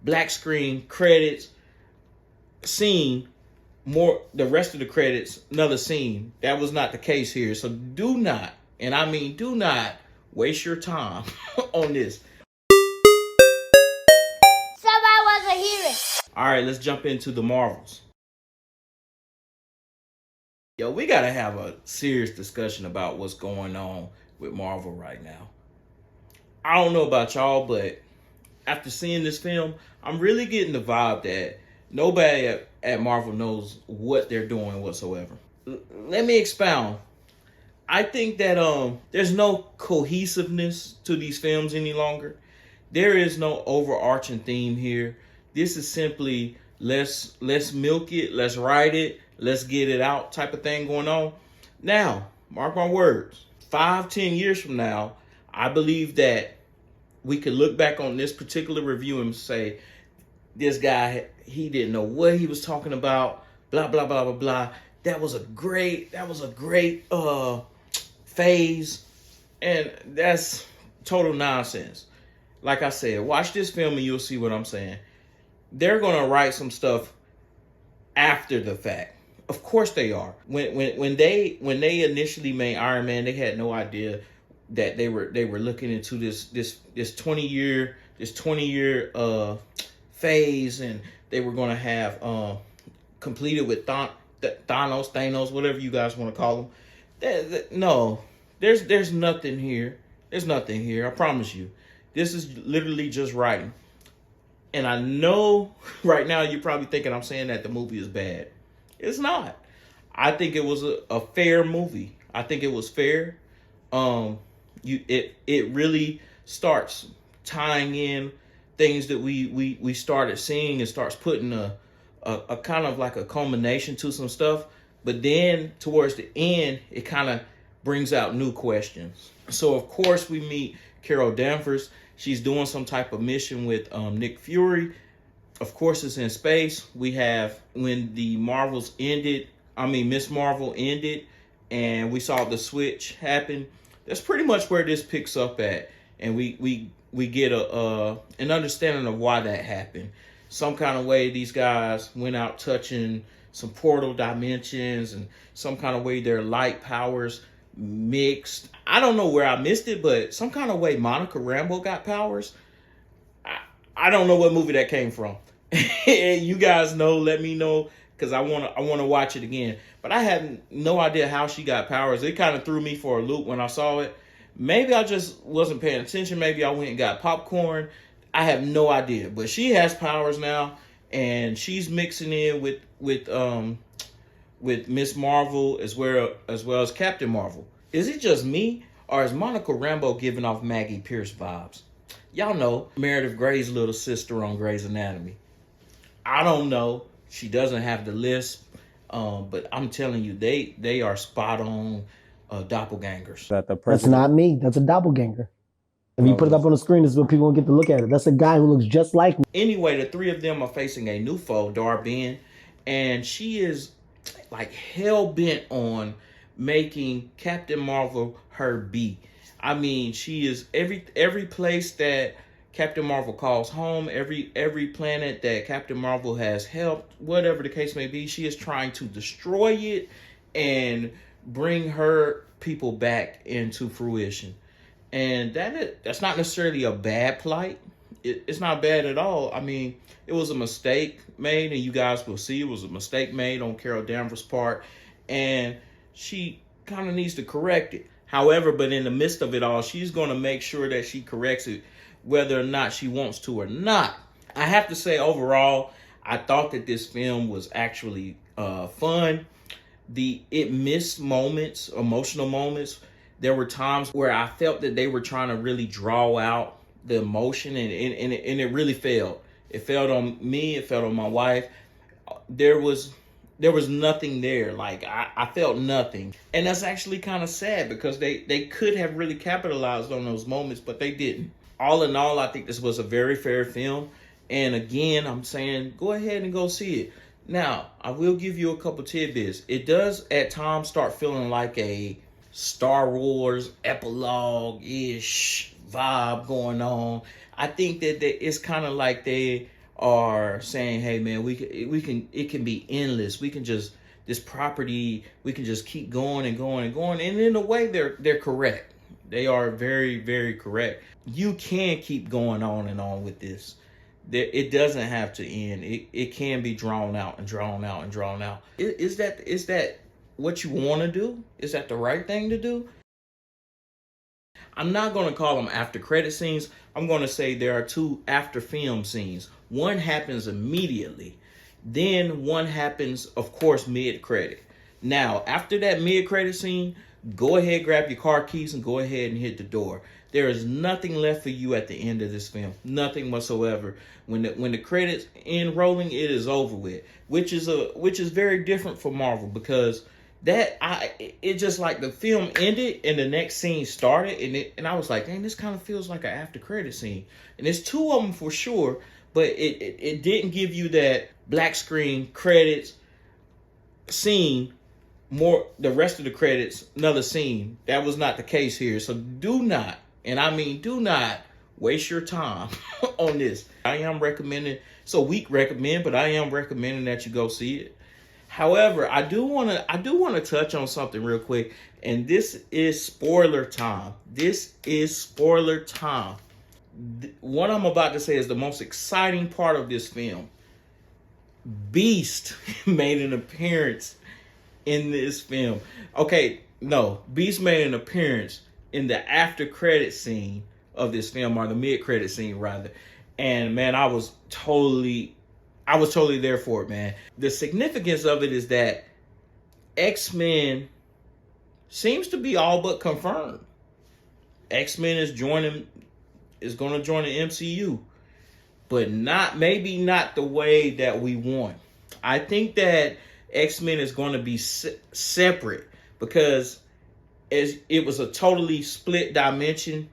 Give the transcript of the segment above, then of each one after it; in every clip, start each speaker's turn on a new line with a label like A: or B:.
A: black screen, credits, scene, more the rest of the credits, another scene. That was not the case here. So do not, and I mean do not waste your time on this.
B: Somebody wasn't hearing.
A: All right, let's jump into the Marvels. Yo, we gotta have a serious discussion about what's going on with Marvel right now. I don't know about y'all, but after seeing this film, I'm really getting the vibe that nobody at Marvel knows what they're doing whatsoever. Let me expound. I think that there's no cohesiveness to these films any longer. There is no overarching theme here. This is simply let's milk it, let's ride it, let's get it out type of thing going on. Now, mark my words, 5-10 years from now, I believe that we could look back on this particular review and say, this guy, he didn't know what he was talking about, blah, blah, blah, blah, blah. That was a great phase. And that's total nonsense. Like I said, watch this film and you'll see what I'm saying. They're going to write some stuff after the fact. Of course they are. When they initially made Iron Man, they had no idea that they were looking into this 20 year phase, and they were going to have completed with Thanos, whatever you guys want to call them. No, there's nothing here. There's nothing here. I promise you. This is literally just writing. And I know right now you're probably thinking I'm saying that the movie is bad. It's not. I think it was a fair movie. I think it was fair. It really starts tying in things that we started seeing, and starts putting a kind of like a culmination to some stuff. But then towards the end, it kind of brings out new questions. So of course we meet Carol Danvers. She's doing some type of mission with Nick Fury. Of course, it's in space. We have when the Marvels ended. Miss Marvel ended, and we saw the switch happen. That's pretty much where this picks up at, and we get an understanding of why that happened. Some kind of way these guys went out touching some portal dimensions, and some kind of way their light powers mixed. I don't know where I missed it, but some kind of way Monica Rambeau got powers. I don't know what movie that came from. You guys know, let me know, because I want to watch it again. But I had no idea how she got powers. It kind of threw me for a loop when I saw it. Maybe I just wasn't paying attention. Maybe I went and got popcorn. I have no idea. But she has powers now, and she's mixing in with Miss Marvel as well as Captain Marvel. Is it just me, or is Monica Rambeau giving off Maggie Pierce vibes? Y'all know Meredith Grey's little sister on Grey's Anatomy. I don't know. She doesn't have the lisp, but I'm telling you, they are spot on doppelgangers.
C: That's not me. That's a doppelganger. If you put it up on the screen, this is what people will get to look at it. That's a guy who looks just like me.
A: Anyway, the three of them are facing a new foe, Dar-Benn, and she is like hell-bent on making Captain Marvel her B. She is every place that Captain Marvel calls home, every planet that Captain Marvel has helped, whatever the case may be, she is trying to destroy it and bring her people back into fruition. And that's not necessarily a bad plight. It's not bad at all. It was a mistake made, and you guys will see it was a mistake made on Carol Danvers' part, and she kind of needs to correct it. However, but in the midst of it all, she's going to make sure that she corrects it, whether or not she wants to or not. I have to say, overall, I thought that this film was actually fun. It missed moments, emotional moments. There were times where I felt that they were trying to really draw out the emotion, and it really failed. It failed on me. It failed on my wife. There was nothing there. Like I felt nothing, and that's actually kind of sad, because they could have really capitalized on those moments, but they didn't. All in all, I think this was a very fair film, and again, I'm saying go ahead and go see it. Now, I will give you a couple tidbits. It does at times start feeling like a Star Wars epilogue-ish vibe going on. I think that it's kind of like they are saying, hey man, it can be endless. We can just, this property, we can just keep going and going and going. And in a way, they're correct. They are very, very correct. You can keep going on and on with this. It doesn't have to end. It can be drawn out and drawn out and drawn out. Is that what you want to do? Is that the right thing to do? I'm not going to call them after credit scenes. I'm going to say there are two after film scenes. One happens immediately. Then one happens, of course, mid-credit. Now, after that mid-credit scene, go ahead, grab your car keys, and go ahead and hit the door. There is nothing left for you at the end of this film. Nothing whatsoever. When the credits end rolling, it is over with. Which is very different for Marvel, because it just like the film ended and the next scene started, and I was like, dang, this kind of feels like an after credit scene. And there's two of them for sure, but it didn't give you that black screen credits scene, more the rest of the credits, another scene. That was not the case here. So do not, and I mean do not, waste your time on this. I am recommending, it's a weak recommend, but I am recommending that you go see it. However, I do want to touch on something real quick, and this is spoiler time. This is spoiler time. What I'm about to say is the most exciting part of this film. Beast made an appearance in this film. Okay, no, Beast made an appearance in the after credit scene of this film, or the mid credit scene rather. And man, I was totally there for it, man. The significance of it is that X-Men seems to be all but confirmed. X-Men is going to join the MCU, but maybe not the way that we want. I think that X-Men is going to be separate, because as it was a totally split dimension.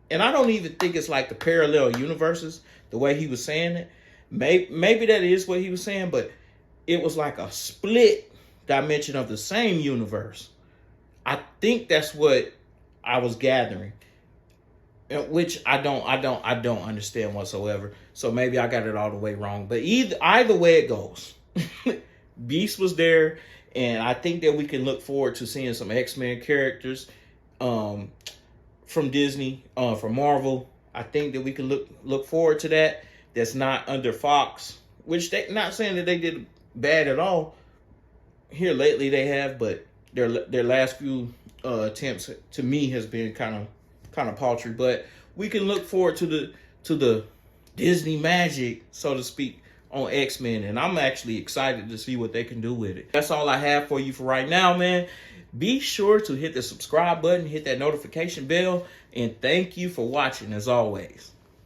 A: And I don't even think it's like the parallel universes, the way he was saying it. Maybe that is what he was saying, but it was like a split dimension of the same universe. I think that's what I was gathering, which I don't understand whatsoever. So maybe I got it all the way wrong. But either way it goes, Beast was there, and I think that we can look forward to seeing some X-Men characters from Disney, from Marvel. I think that we can look forward to that. That's not under Fox, which they not saying that they did bad at all. Here lately they have, but their last few attempts to me has been kind of paltry. But we can look forward to the Disney magic, so to speak, on X-Men, and I'm actually excited to see what they can do with it. That's all I have for you for right now, man. Be sure to hit the subscribe button, hit that notification bell, and thank you for watching as always.